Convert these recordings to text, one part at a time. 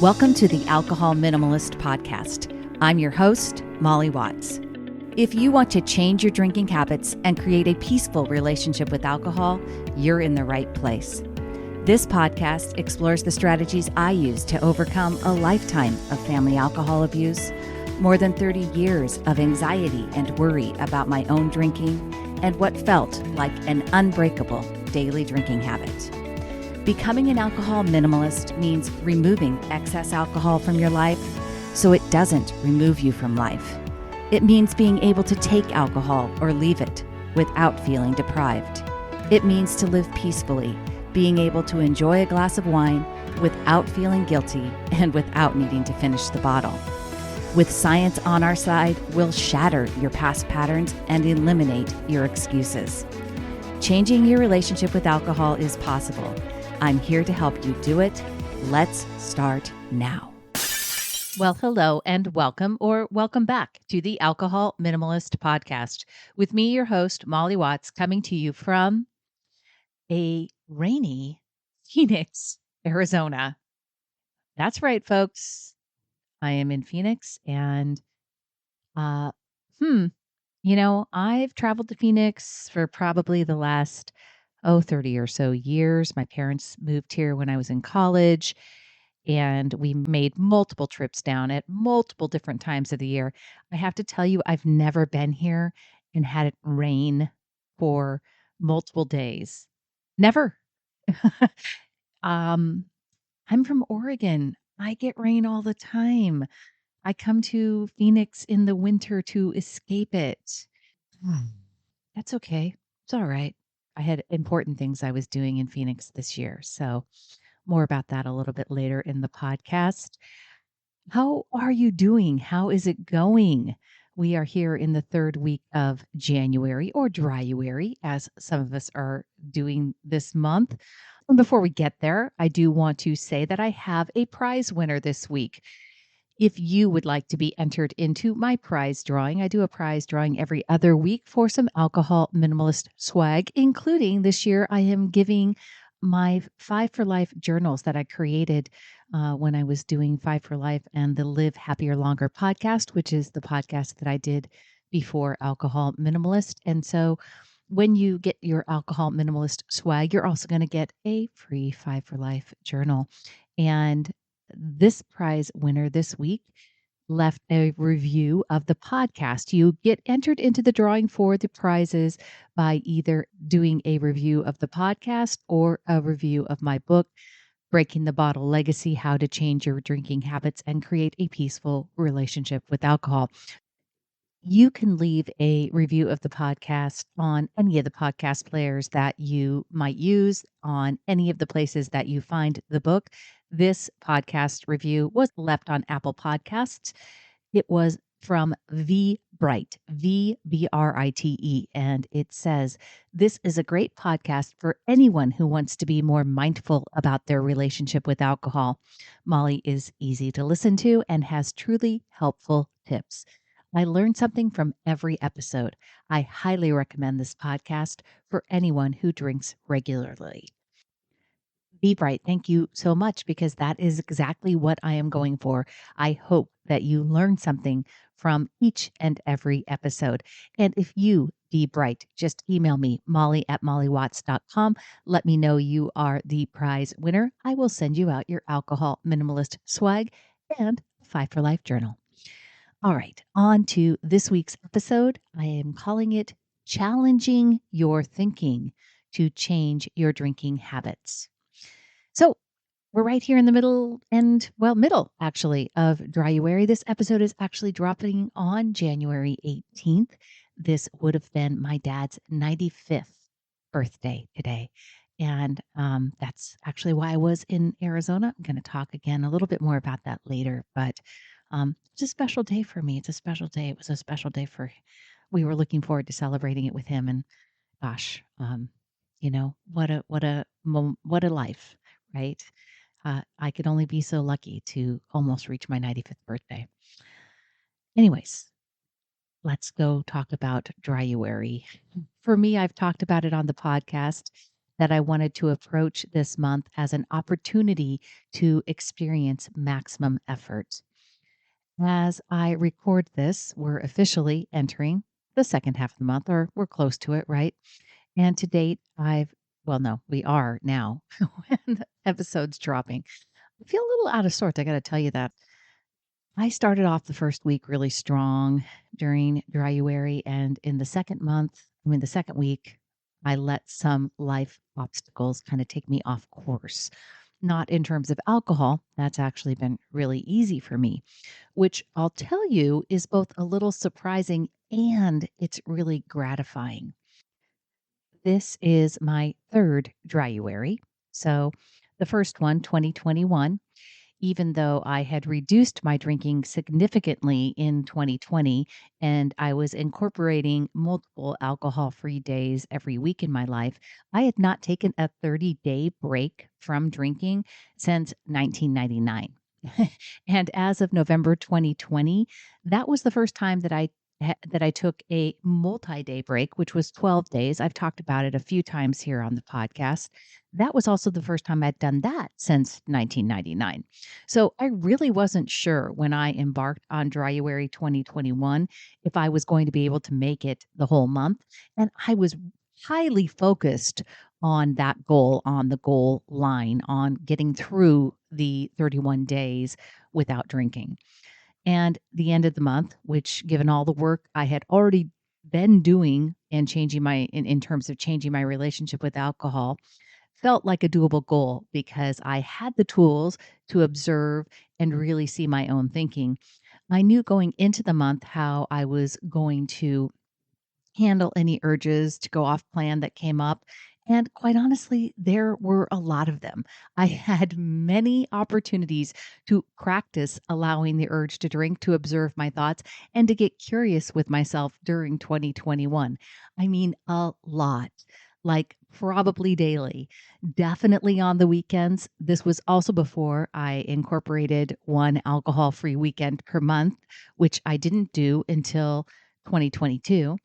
Welcome to the Alcohol Minimalist Podcast. I'm your host, Molly Watts. If you want to change your drinking habits and create a peaceful relationship with alcohol, you're in the right place. This podcast explores the strategies I use to overcome a lifetime of family alcohol abuse, more than 30 years of anxiety and worry about my own drinking, and what felt like an unbreakable daily drinking habit. Becoming an alcohol minimalist means removing excess alcohol from your life so it doesn't remove you from life. It means being able to take alcohol or leave it without feeling deprived. It means to live peacefully, being able to enjoy a glass of wine without feeling guilty and without needing to finish the bottle. With science on our side, we'll shatter your past patterns and eliminate your excuses. Changing your relationship with alcohol is possible. I'm here to help you do it. Let's start now. Well, hello and welcome or welcome back to the Alcohol Minimalist Podcast with me, your host, Molly Watts, coming to you from a rainy Phoenix, Arizona. That's right, folks. I am in Phoenix and, I've traveled to Phoenix for probably the last 30 or so years. My parents moved here when I was in college, and we made multiple trips down at multiple different times of the year. I have to tell you, I've never been here and had it rain for multiple days. Never. um, I'm from Oregon. I get rain all the time. I come to Phoenix in the winter to escape it. That's okay. It's all right. I had important things I was doing in Phoenix this year. So, more about that a little bit later in the podcast. How are you doing? How is it going? We are here in the third week of January, or Dryuary, as some of us are doing this month. And before we get there, I do want to say that I have a prize winner this week. If you would like to be entered into my prize drawing, I do a prize drawing every other week for some alcohol minimalist swag, including this year I am giving my Five for Life journals that I created when I was doing Five for Life and the Live Happier Longer podcast, which is the podcast that I did before Alcohol Minimalist. And so when you get your alcohol minimalist swag, you're also going to get a free Five for Life journal. And this prize winner this week left a review of the podcast. You get entered into the drawing for the prizes by either doing a review of the podcast or a review of my book, Breaking the Bottle Legacy: How to Change Your Drinking Habits and Create a Peaceful Relationship with Alcohol. You can leave a review of the podcast on any of the podcast players that you might use, on any of the places that you find the book. This podcast review was left on Apple Podcasts. It was from V Bright, VBRITE, and it says, "This is a great podcast for anyone who wants to be more mindful about their relationship with alcohol. Molly is easy to listen to and has truly helpful tips. I learned something from every episode. I highly recommend this podcast for anyone who drinks regularly." Be bright. Thank you so much, because that is exactly what I am going for. I hope that you learn something from each and every episode. And if you be bright, just email me, molly@mollywatts.com. Let me know you are the prize winner. I will send you out your alcohol minimalist swag and a Five for Life journal. All right, on to this week's episode. I am calling it Challenging Your Thinking to Change Your Drinking Habits. So we're right here in the middle actually of Dryuary. This episode is actually dropping on January 18th. This would have been my dad's 95th birthday today. And that's actually why I was in Arizona. I'm going to talk again a little bit more about that later, but it's a special day for me. It's a special day. It was a special day we were looking forward to celebrating it with him. And gosh, what a life, right? I could only be so lucky to almost reach my 95th birthday. Anyways, let's go talk about Dryuary. For me, I've talked about it on the podcast. that I wanted to approach this month as an opportunity to experience maximum effort. As I record this, we're officially entering the second half of the month, or we're close to it, right? And to date, well, no, we are now when the episode's dropping. I feel a little out of sorts. I got to tell you that. I started off the first week really strong during Dryuary. And in the second week, I let some life obstacles kind of take me off course. Not in terms of alcohol. That's actually been really easy for me, which I'll tell you is both a little surprising and it's really gratifying. This is my third Dryuary. So the first one, 2021, even though I had reduced my drinking significantly in 2020 and I was incorporating multiple alcohol free days every week in my life, I had not taken a 30-day break from drinking since 1999. And as of November 2020, that was the first time that I took a multi-day break, which was 12 days. I've talked about it a few times here on the podcast. That was also the first time I'd done that since 1999. So I really wasn't sure when I embarked on Dryuary 2021 if I was going to be able to make it the whole month. And I was highly focused on that goal, on the goal line, on getting through the 31 days without drinking. And the end of the month, which given all the work I had already been doing and in terms of changing my relationship with alcohol, felt like a doable goal because I had the tools to observe and really see my own thinking. I knew going into the month how I was going to handle any urges to go off plan that came up. And quite honestly, there were a lot of them. I had many opportunities to practice allowing the urge to drink, to observe my thoughts, and to get curious with myself during 2021. I mean, a lot, like probably daily, definitely on the weekends. This was also before I incorporated one alcohol free weekend per month, which I didn't do until 2022.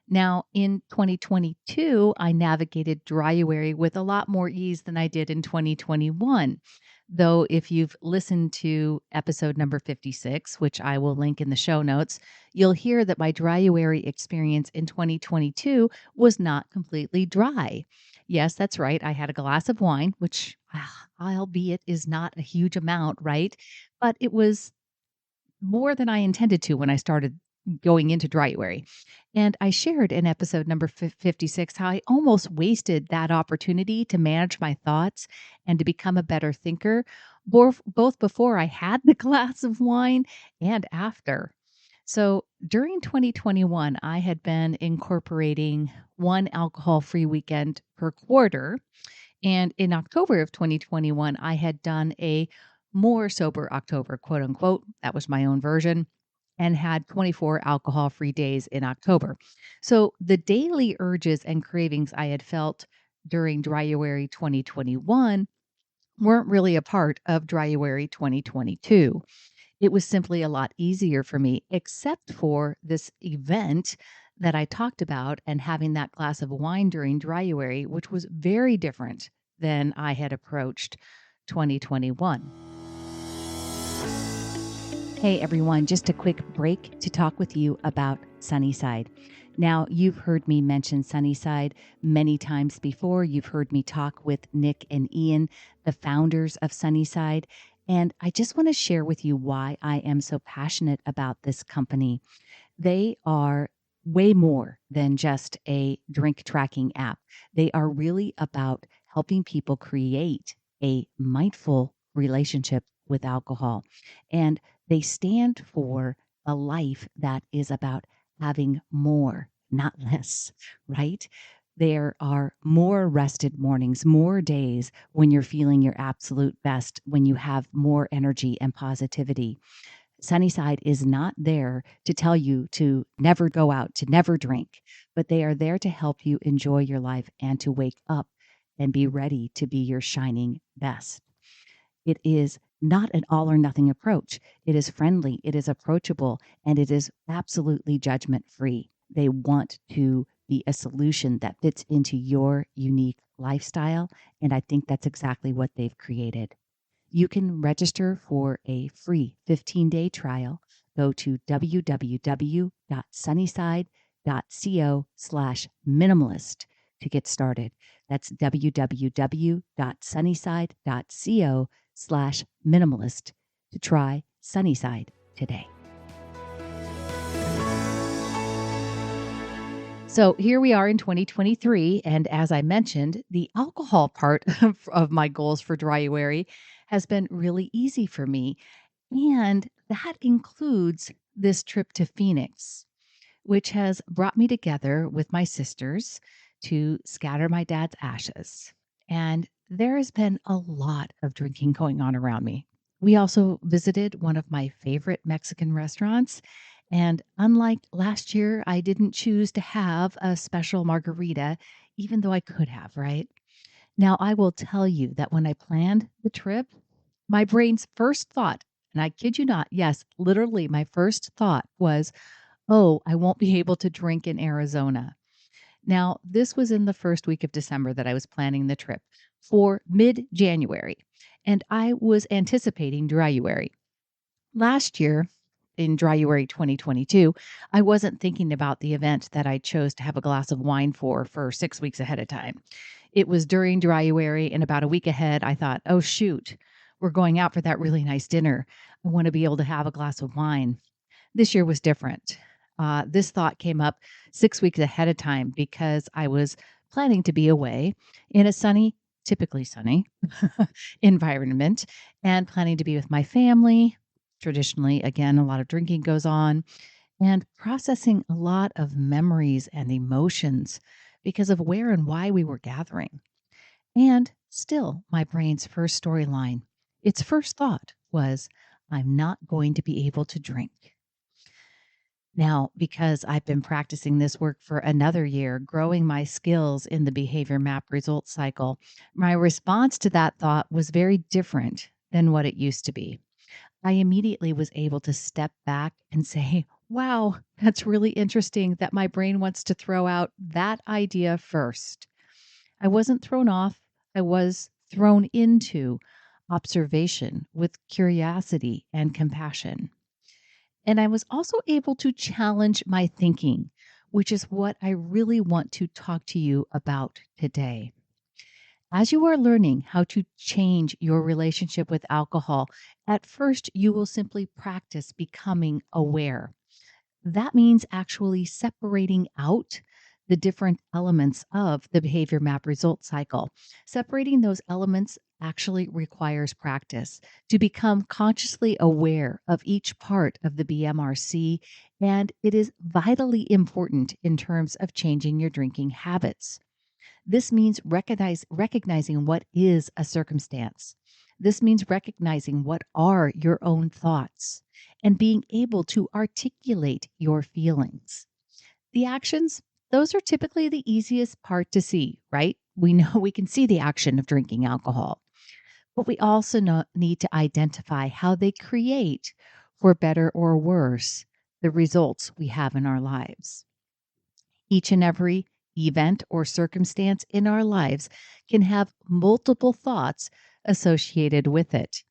Now, in 2022, I navigated Dryuary with a lot more ease than I did in 2021. Though, if you've listened to episode number 56, which I will link in the show notes, you'll hear that my Dryuary experience in 2022 was not completely dry. Yes, that's right. I had a glass of wine, which, albeit, is not a huge amount, right? But it was more than I intended to when I started going into Dryuary. And I shared in episode number 56 how I almost wasted that opportunity to manage my thoughts and to become a better thinker, both before I had the glass of wine and after. So during 2021, I had been incorporating one alcohol free weekend per quarter. And in October of 2021, I had done a more sober October, quote unquote. That was my own version, and had 24 alcohol free days in October. So the daily urges and cravings I had felt during Dryuary 2021 weren't really a part of Dryuary 2022. It was simply a lot easier for me, except for this event that I talked about and having that glass of wine during Dryuary, which was very different than I had approached 2021. Hey everyone, just a quick break to talk with you about Sunnyside. Now, you've heard me mention Sunnyside many times before. You've heard me talk with Nick and Ian, the founders of Sunnyside. And I just want to share with you why I am so passionate about this company. They are way more than just a drink tracking app. They are really about helping people create a mindful relationship with alcohol. And they stand for a life that is about having more, not less, right? There are more rested mornings, more days when you're feeling your absolute best, when you have more energy and positivity. Sunnyside is not there to tell you to never go out, to never drink, but they are there to help you enjoy your life and to wake up and be ready to be your shining best. It is not an all or nothing approach. It is friendly, it is approachable, and it is absolutely judgment free. They want to be a solution that fits into your unique lifestyle. And I think that's exactly what they've created. You can register for a free 15-day trial. Go to www.sunnyside.co/minimalist to get started. That's www.sunnyside.co/minimalist to try Sunnyside today. So here we are in 2023. And as I mentioned, the alcohol part of my goals for Dryuary has been really easy for me. And that includes this trip to Phoenix, which has brought me together with my sisters to scatter my dad's ashes. And there has been a lot of drinking going on around me. We also visited one of my favorite Mexican restaurants. And unlike last year, I didn't choose to have a special margarita, even though I could have, right? Now, I will tell you that when I planned the trip, my brain's first thought, and I kid you not, yes, literally my first thought was, oh, I won't be able to drink in Arizona. Now, this was in the first week of December that I was planning the trip for mid-January, and I was anticipating Dryuary. Last year, in Dryuary 2022, I wasn't thinking about the event that I chose to have a glass of wine for 6 weeks ahead of time. It was during Dryuary, and about a week ahead, I thought, oh, shoot, we're going out for that really nice dinner. I want to be able to have a glass of wine. This year was different. This thought came up 6 weeks ahead of time because I was planning to be away in a sunny, typically sunny environment, and planning to be with my family. Traditionally, again, a lot of drinking goes on, and processing a lot of memories and emotions because of where and why we were gathering. And still, my brain's first storyline, its first thought was, I'm not going to be able to drink. Now, because I've been practicing this work for another year, growing my skills in the behavior map result cycle, my response to that thought was very different than what it used to be. I immediately was able to step back and say, wow, that's really interesting that my brain wants to throw out that idea first. I wasn't thrown off, I was thrown into observation with curiosity and compassion. And I was also able to challenge my thinking, which is what I really want to talk to you about today. As you are learning how to change your relationship with alcohol, at first you will simply practice becoming aware. That means actually separating out the different elements of the behavior map result cycle. Separating those elements actually requires practice to become consciously aware of each part of the BMRC, and it is vitally important in terms of changing your drinking habits. This means recognizing what is a circumstance. This means recognizing what are your own thoughts and being able to articulate your feelings. The actions, those are typically the easiest part to see, right? We know we can see the action of drinking alcohol, but we also need to identify how they create, for better or worse, the results we have in our lives. Each and every event or circumstance in our lives can have multiple thoughts associated with it.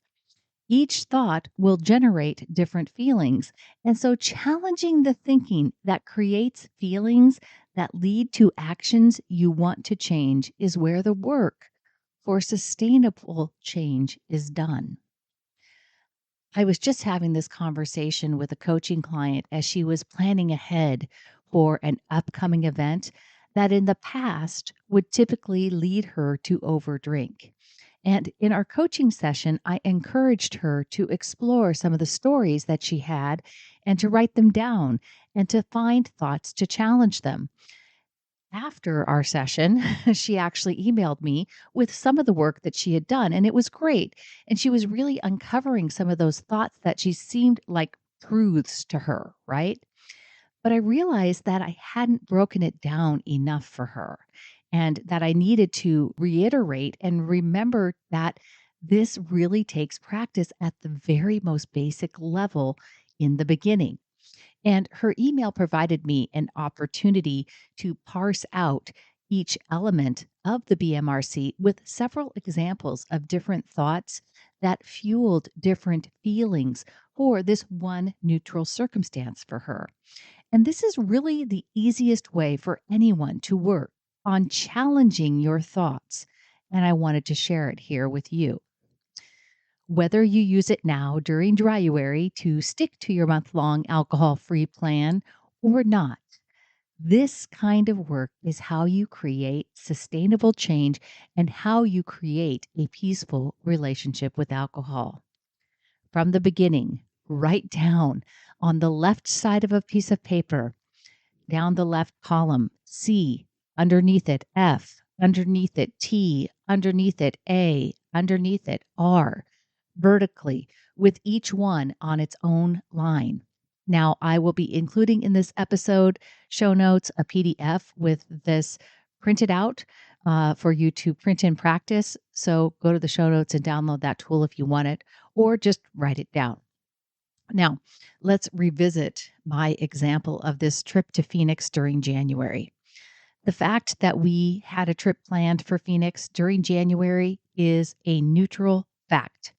Each thought will generate different feelings. And so, challenging the thinking that creates feelings that lead to actions you want to change is where the work for sustainable change is done. I was just having this conversation with a coaching client as she was planning ahead for an upcoming event that in the past would typically lead her to overdrink. And in our coaching session, I encouraged her to explore some of the stories that she had and to write them down and to find thoughts to challenge them. After our session, she actually emailed me with some of the work that she had done, and it was great. And she was really uncovering some of those thoughts that she seemed like truths to her, right? But I realized that I hadn't broken it down enough for her and that I needed to reiterate and remember that this really takes practice at the very most basic level in the beginning. And her email provided me an opportunity to parse out each element of the BMRC with several examples of different thoughts that fueled different feelings for this one neutral circumstance for her. And this is really the easiest way for anyone to work on challenging your thoughts. And I wanted to share it here with you. Whether you use it now during Dryuary to stick to your month long alcohol free plan or not, this kind of work is how you create sustainable change and how you create a peaceful relationship with alcohol. From the beginning, write down on the left side of a piece of paper, down the left column, C, underneath it, F, underneath it, T, underneath it, A, underneath it, R, vertically, with each one on its own line. Now, I will be including in this episode show notes a PDF with this printed out for you to print and practice. So go to the show notes and download that tool if you want it, or just write it down. Now, let's revisit my example of this trip to Phoenix during January. The fact that we had a trip planned for Phoenix during January is a neutral fact.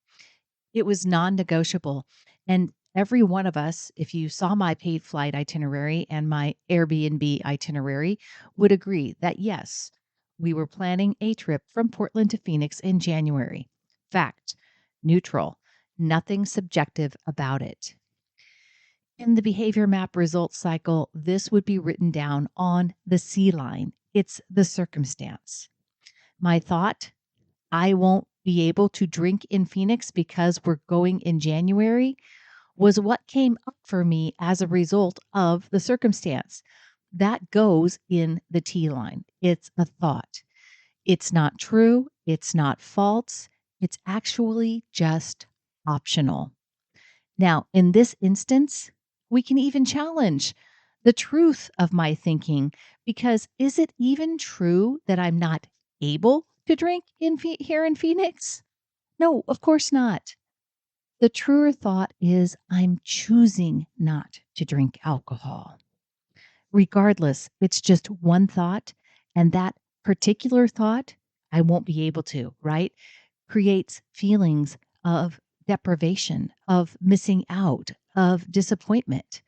It was non-negotiable. And every one of us, if you saw my paid flight itinerary and my Airbnb itinerary, would agree that yes, we were planning a trip from Portland to Phoenix in January. Fact, neutral, nothing subjective about it. In the behavior map results cycle, this would be written down on the C line. It's the circumstance. My thought, I won't be able to drink in Phoenix because we're going in January, was what came up for me as a result of the circumstance. That goes in the T line. It's a thought. It's not true. It's not false. It's actually just optional. Now, in this instance, we can even challenge the truth of my thinking because is it even true that I'm not able to drink here in Phoenix? No, of course not. The truer thought is I'm choosing not to drink alcohol. Regardless, it's just one thought, and that particular thought, I won't be able to, right? Creates feelings of deprivation, of missing out, of disappointment.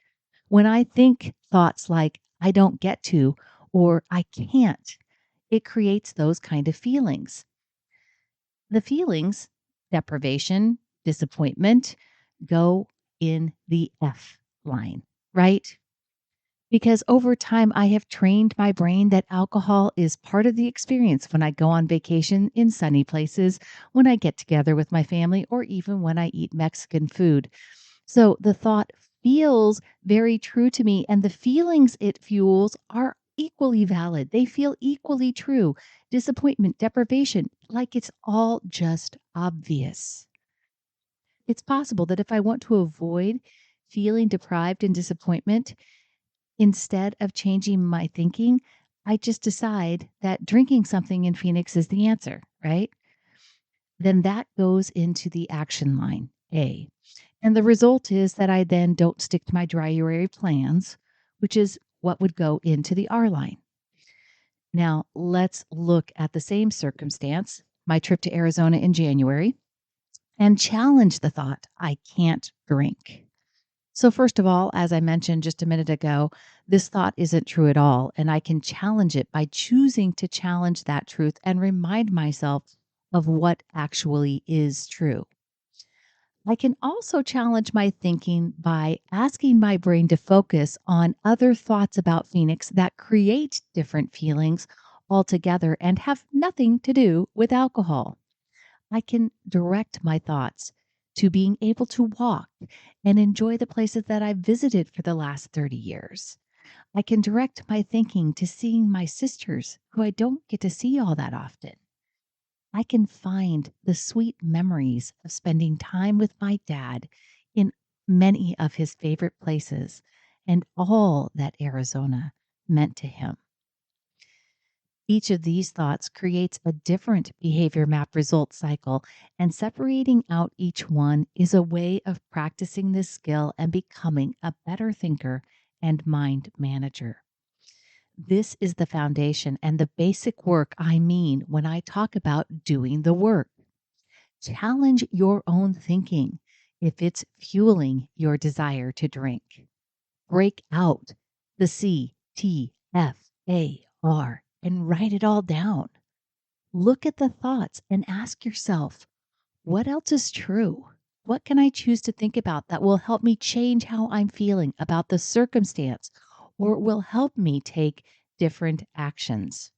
When I think thoughts like, I don't get to, or I can't, it creates those kind of feelings. The feelings, deprivation, disappointment, go in the F line, right? Because over time, I have trained my brain that alcohol is part of the experience when I go on vacation in sunny places, when I get together with my family, or even when I eat Mexican food. So the thought feels very true to me, and the feelings it fuels are equally valid. They feel equally true. Disappointment, deprivation, like it's all just obvious. It's possible that if I want to avoid feeling deprived and disappointment, instead of changing my thinking, I just decide that drinking something in Phoenix is the answer, right? Then that goes into the action line, A. And the result is that I then don't stick to my Dryuary plans, which is what would go into the R line. Now, let's look at the same circumstance, my trip to Arizona in January, and challenge the thought, I can't drink. So, first of all, as I mentioned just a minute ago, this thought isn't true at all. And I can challenge it by choosing to challenge that truth and remind myself of what actually is true. I can also challenge my thinking by asking my brain to focus on other thoughts about Phoenix that create different feelings altogether and have nothing to do with alcohol. I can direct my thoughts to being able to walk and enjoy the places that I've visited for the last 30 years. I can direct my thinking to seeing my sisters who I don't get to see all that often. I can find the sweet memories of spending time with my dad in many of his favorite places and all that Arizona meant to him. Each of these thoughts creates a different behavior map result cycle, and separating out each one is a way of practicing this skill and becoming a better thinker and mind manager. This is the foundation and the basic work I mean when I talk about doing the work. Challenge your own thinking if it's fueling your desire to drink. Break out the CTFAR and write it all down. Look at the thoughts and ask yourself, what else is true? What can I choose to think about that will help me change how I'm feeling about the circumstance or will help me take different actions?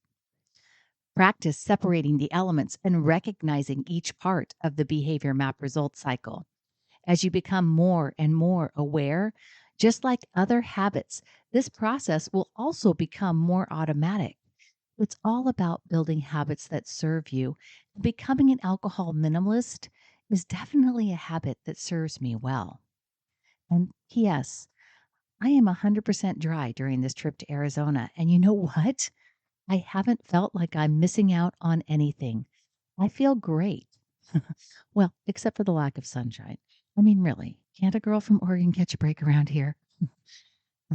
Practice separating the elements and recognizing each part of the behavior map result cycle. As you become more and more aware, just like other habits, this process will also become more automatic. It's all about building habits that serve you. Becoming an alcohol minimalist is definitely a habit that serves me well. And P.S., I am 100% dry during this trip to Arizona. And you know what? I haven't felt like I'm missing out on anything. I feel great. Well, except for the lack of sunshine. I mean, really, can't a girl from Oregon catch a break around here?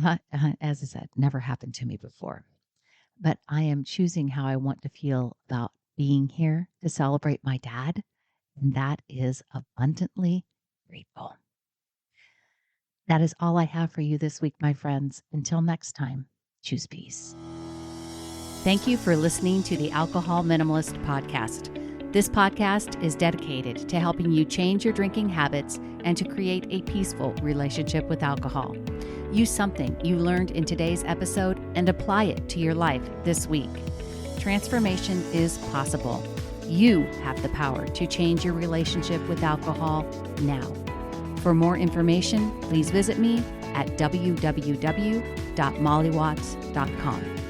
As I said, never happened to me before. But I am choosing how I want to feel about being here to celebrate my dad, and that is abundantly grateful. That is all I have for you this week, my friends. Until next time, choose peace. Thank you for listening to the Alcohol Minimalist Podcast. This podcast is dedicated to helping you change your drinking habits and to create a peaceful relationship with alcohol. Use something you learned in today's episode and apply it to your life this week. Transformation is possible. You have the power to change your relationship with alcohol now. For more information, please visit me at www.mollywatts.com.